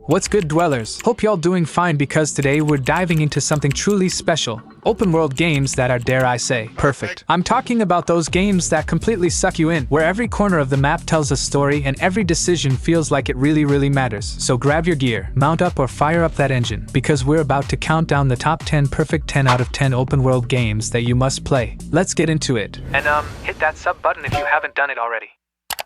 What's good, dwellers? Hope y'all doing fine, because today we're diving into something truly special. Open world games that are, dare I say, perfect. I'm talking about those games that completely suck you in, where every corner of the map tells a story and every decision feels like it really matters. So grab your gear, mount up, or fire up that engine, because we're about to count down the top 10 perfect 10 out of 10 open world games that you must play. Let's get into it. And hit that sub button if you haven't done it already.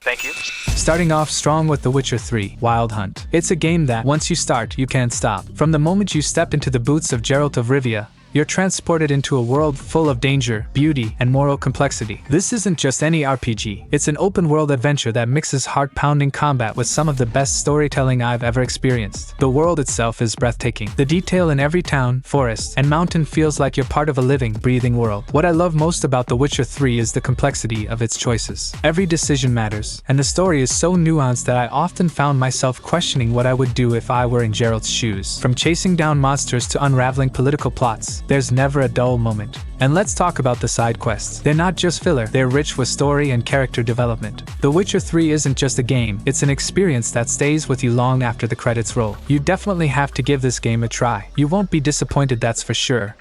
Thank you. Starting off strong with The Witcher 3, Wild Hunt. It's a game that, once you start, you can't stop. From the moment you step into the boots of Geralt of Rivia, you're transported into a world full of danger, beauty, and moral complexity. This isn't just any RPG. It's an open-world adventure that mixes heart-pounding combat with some of the best storytelling I've ever experienced. The world itself is breathtaking. The detail in every town, forest, and mountain feels like you're part of a living, breathing world. What I love most about The Witcher 3 is the complexity of its choices. Every decision matters, and the story is so nuanced that I often found myself questioning what I would do if I were in Geralt's shoes. From chasing down monsters to unraveling political plots, there's never a dull moment. And let's talk about the side quests. They're not just filler, they're rich with story and character development. The Witcher 3 isn't just a game, it's an experience that stays with you long after the credits roll. You definitely have to give this game a try. You won't be disappointed, that's for sure.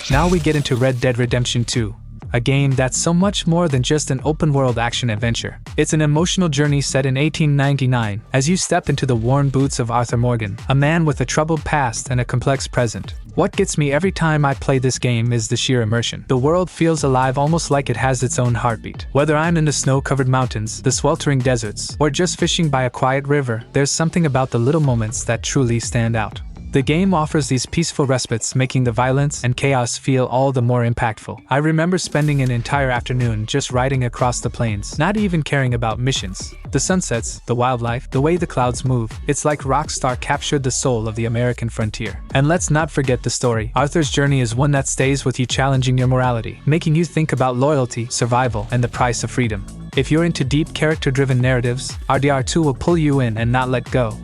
Now we get into Red Dead Redemption 2. A game that's so much more than just an open-world action-adventure. It's an emotional journey set in 1899, as you step into the worn boots of Arthur Morgan, a man with a troubled past and a complex present. What gets me every time I play this game is the sheer immersion. The world feels alive, almost like it has its own heartbeat. Whether I'm in the snow-covered mountains, the sweltering deserts, or just fishing by a quiet river, there's something about the little moments that truly stand out. The game offers these peaceful respites, making the violence and chaos feel all the more impactful. I remember spending an entire afternoon just riding across the plains, not even caring about missions. The sunsets, the wildlife, the way the clouds move, it's like Rockstar captured the soul of the American frontier. And let's not forget the story. Arthur's journey is one that stays with you, challenging your morality, making you think about loyalty, survival, and the price of freedom. If you're into deep character-driven narratives, RDR2 will pull you in and not let go.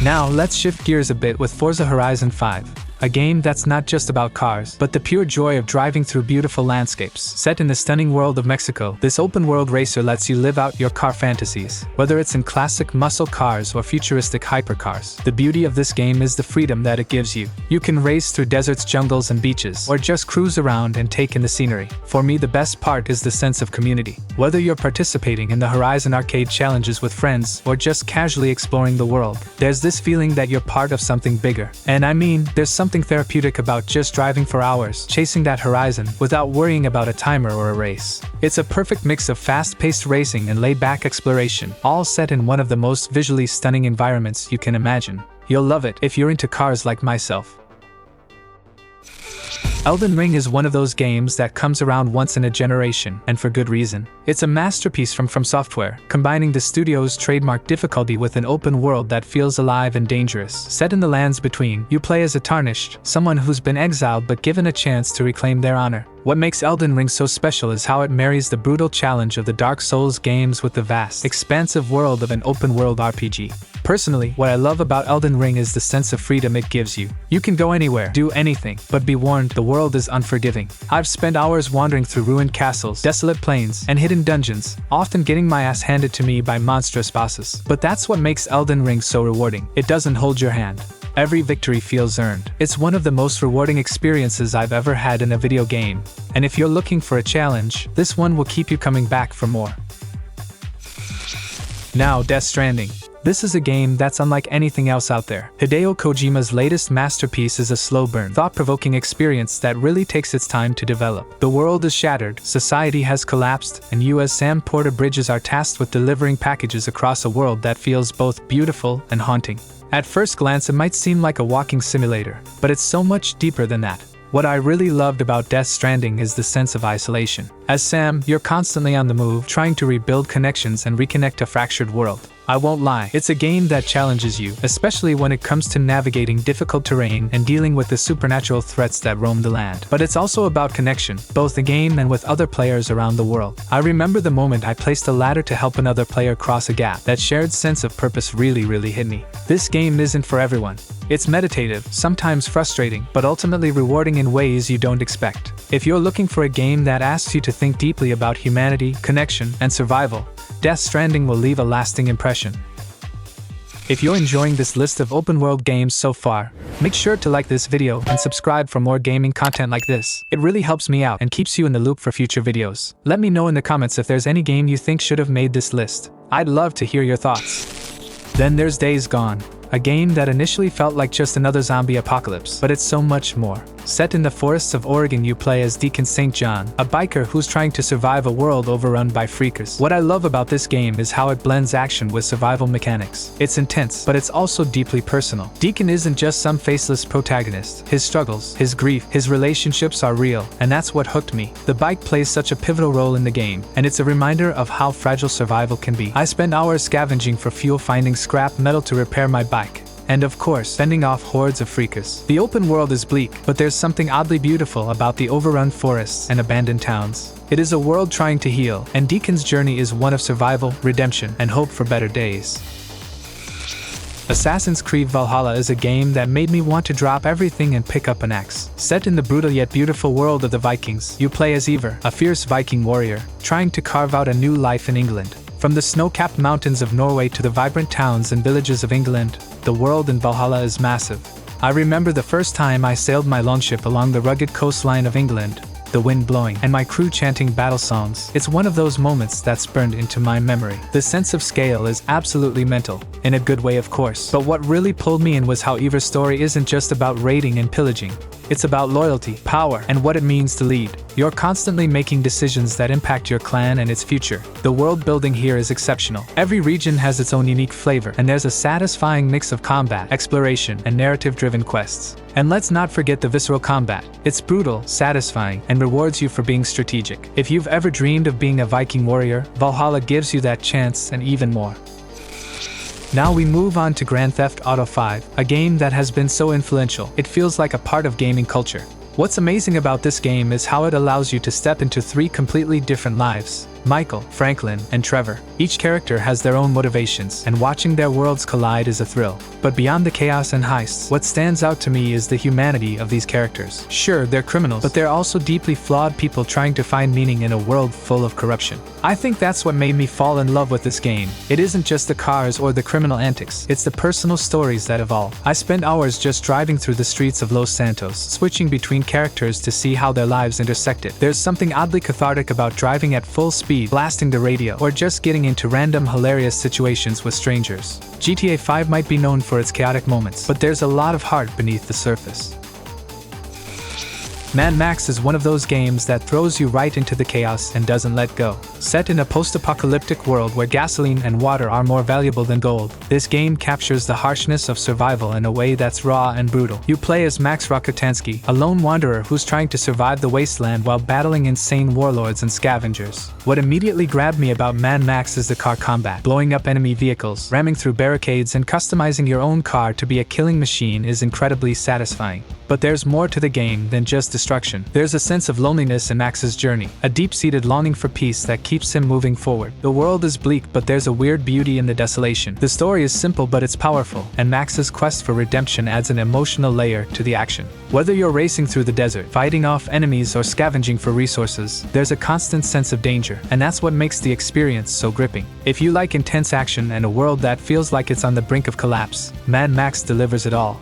Now let's shift gears a bit with Forza Horizon 5. A game that's not just about cars, but the pure joy of driving through beautiful landscapes. Set in the stunning world of Mexico, this open-world racer lets you live out your car fantasies. Whether it's in classic muscle cars or futuristic hypercars, the beauty of this game is the freedom that it gives you. You can race through deserts, jungles, and beaches, or just cruise around and take in the scenery. For me, the best part is the sense of community. Whether you're participating in the Horizon arcade challenges with friends, or just casually exploring the world, there's this feeling that you're part of something bigger. And I mean, there's something therapeutic about just driving for hours, chasing that horizon, without worrying about a timer or a race. It's a perfect mix of fast-paced racing and laid-back exploration, all set in one of the most visually stunning environments you can imagine. You'll love it if you're into cars like myself. Elden Ring is one of those games that comes around once in a generation, and for good reason. It's a masterpiece from Software, combining the studio's trademark difficulty with an open world that feels alive and dangerous. Set in the lands between, you play as a tarnished, someone who's been exiled but given a chance to reclaim their honor. What makes Elden Ring so special is how it marries the brutal challenge of the Dark Souls games with the vast, expansive world of an open-world RPG. Personally, what I love about Elden Ring is the sense of freedom it gives you. You can go anywhere, do anything, but be warned, the world is unforgiving. I've spent hours wandering through ruined castles, desolate plains, and hidden dungeons, often getting my ass handed to me by monstrous bosses. But that's what makes Elden Ring so rewarding. It doesn't hold your hand. Every victory feels earned. It's one of the most rewarding experiences I've ever had in a video game. And if you're looking for a challenge, this one will keep you coming back for more. Now, Death Stranding. This is a game that's unlike anything else out there. Hideo Kojima's latest masterpiece is a slow burn, thought-provoking experience that really takes its time to develop. The world is shattered, society has collapsed, and you as Sam Porter Bridges are tasked with delivering packages across a world that feels both beautiful and haunting. At first glance, it might seem like a walking simulator, but it's so much deeper than that. What I really loved about Death Stranding is the sense of isolation. As Sam, you're constantly on the move, trying to rebuild connections and reconnect a fractured world. I won't lie, it's a game that challenges you, especially when it comes to navigating difficult terrain and dealing with the supernatural threats that roam the land. But it's also about connection, both the game and with other players around the world. I remember the moment I placed a ladder to help another player cross a gap. That shared sense of purpose really hit me. This game isn't for everyone. It's meditative, sometimes frustrating, but ultimately rewarding in ways you don't expect. If you're looking for a game that asks you to think deeply about humanity, connection, and survival, Death Stranding will leave a lasting impression. If you're enjoying this list of open-world games so far, make sure to like this video and subscribe for more gaming content like this. It really helps me out and keeps you in the loop for future videos. Let me know in the comments if there's any game you think should have made this list. I'd love to hear your thoughts. Then there's Days Gone, a game that initially felt like just another zombie apocalypse, but it's so much more. Set in the forests of Oregon, you play as Deacon St. John, a biker who's trying to survive a world overrun by freakers. What I love about this game is how it blends action with survival mechanics. It's intense, but it's also deeply personal. Deacon isn't just some faceless protagonist. His struggles, his grief, his relationships are real, and that's what hooked me. The bike plays such a pivotal role in the game, and it's a reminder of how fragile survival can be. I spend hours scavenging for fuel, finding scrap metal to repair my bike, and of course, fending off hordes of freakers. The open world is bleak, but there's something oddly beautiful about the overrun forests and abandoned towns. It is a world trying to heal, and Deacon's journey is one of survival, redemption, and hope for better days. Assassin's Creed Valhalla is a game that made me want to drop everything and pick up an axe. Set in the brutal yet beautiful world of the Vikings, you play as Ivar, a fierce Viking warrior, trying to carve out a new life in England. From the snow-capped mountains of Norway to the vibrant towns and villages of England, the world in Valhalla is massive. I remember the first time I sailed my longship along the rugged coastline of England, the wind blowing, and my crew chanting battle songs. It's one of those moments that's burned into my memory. The sense of scale is absolutely mental, in a good way of course. But what really pulled me in was how Ivar's story isn't just about raiding and pillaging. It's about loyalty, power, and what it means to lead. You're constantly making decisions that impact your clan and its future. The world building here is exceptional. Every region has its own unique flavor, and there's a satisfying mix of combat, exploration, and narrative-driven quests. And let's not forget the visceral combat. It's brutal, satisfying, and rewards you for being strategic. If you've ever dreamed of being a Viking warrior, Valhalla gives you that chance and even more. Now we move on to Grand Theft Auto 5, a game that has been so influential, it feels like a part of gaming culture. What's amazing about this game is how it allows you to step into 3 completely different lives: Michael, Franklin, and Trevor. Each character has their own motivations, and watching their worlds collide is a thrill. But beyond the chaos and heists, what stands out to me is the humanity of these characters. Sure, they're criminals, but they're also deeply flawed people trying to find meaning in a world full of corruption. I think that's what made me fall in love with this game. It isn't just the cars or the criminal antics, it's the personal stories that evolve. I spent hours just driving through the streets of Los Santos, switching between characters to see how their lives intersected. There's something oddly cathartic about driving at full speed, blasting the radio, or just getting into random hilarious situations with strangers. GTA 5 might be known for its chaotic moments, but there's a lot of heart beneath the surface. Mad Max is one of those games that throws you right into the chaos and doesn't let go. Set in a post-apocalyptic world where gasoline and water are more valuable than gold, this game captures the harshness of survival in a way that's raw and brutal. You play as Max Rokotansky, a lone wanderer who's trying to survive the wasteland while battling insane warlords and scavengers. What immediately grabbed me about Mad Max is the car combat. Blowing up enemy vehicles, ramming through barricades, and customizing your own car to be a killing machine is incredibly satisfying. But there's more to the game than just destruction. There's a sense of loneliness in Max's journey, a deep-seated longing for peace that keeps him moving forward. The world is bleak, but there's a weird beauty in the desolation. The story is simple, but it's powerful, and Max's quest for redemption adds an emotional layer to the action. Whether you're racing through the desert, fighting off enemies, or scavenging for resources, there's a constant sense of danger, and that's what makes the experience so gripping. If you like intense action and a world that feels like it's on the brink of collapse, Mad Max delivers it all.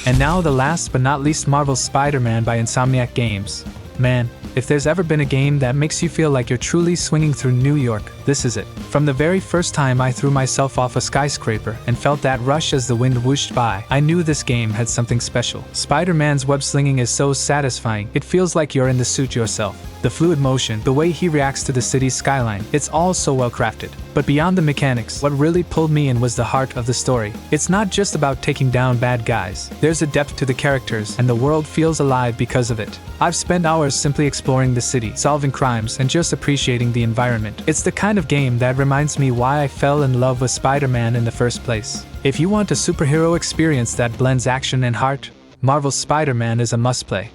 And now the last but not least, Marvel's Spider-Man by Insomniac Games. Man, if there's ever been a game that makes you feel like you're truly swinging through New York, this is it. From the very first time I threw myself off a skyscraper and felt that rush as the wind whooshed by, I knew this game had something special. Spider-Man's web-slinging is so satisfying, it feels like you're in the suit yourself. The fluid motion, the way he reacts to the city's skyline, it's all so well crafted. But beyond the mechanics, what really pulled me in was the heart of the story. It's not just about taking down bad guys. There's a depth to the characters, and the world feels alive because of it. I've spent hours simply exploring the city, solving crimes, and just appreciating the environment. It's the kind of game that reminds me why I fell in love with Spider-Man in the first place. If you want a superhero experience that blends action and heart, Marvel's Spider-Man is a must-play.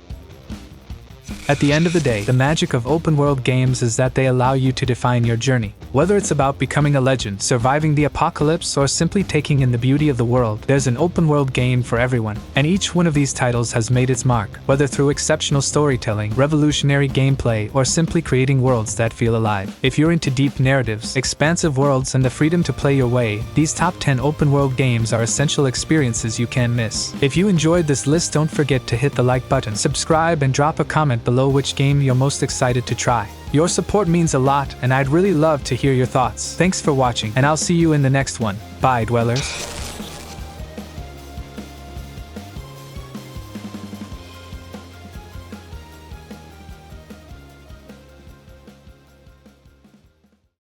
At the end of the day, the magic of open-world games is that they allow you to define your journey. Whether it's about becoming a legend, surviving the apocalypse, or simply taking in the beauty of the world, there's an open-world game for everyone. And each one of these titles has made its mark, whether through exceptional storytelling, revolutionary gameplay, or simply creating worlds that feel alive. If you're into deep narratives, expansive worlds, and the freedom to play your way, these top 10 open-world games are essential experiences you can't miss. If you enjoyed this list, don't forget to hit the like button, subscribe, and drop a comment below which game you're most excited to try. Your support means a lot, and I'd really love to hear your thoughts. Thanks for watching, and I'll see you in the next one. Bye, dwellers.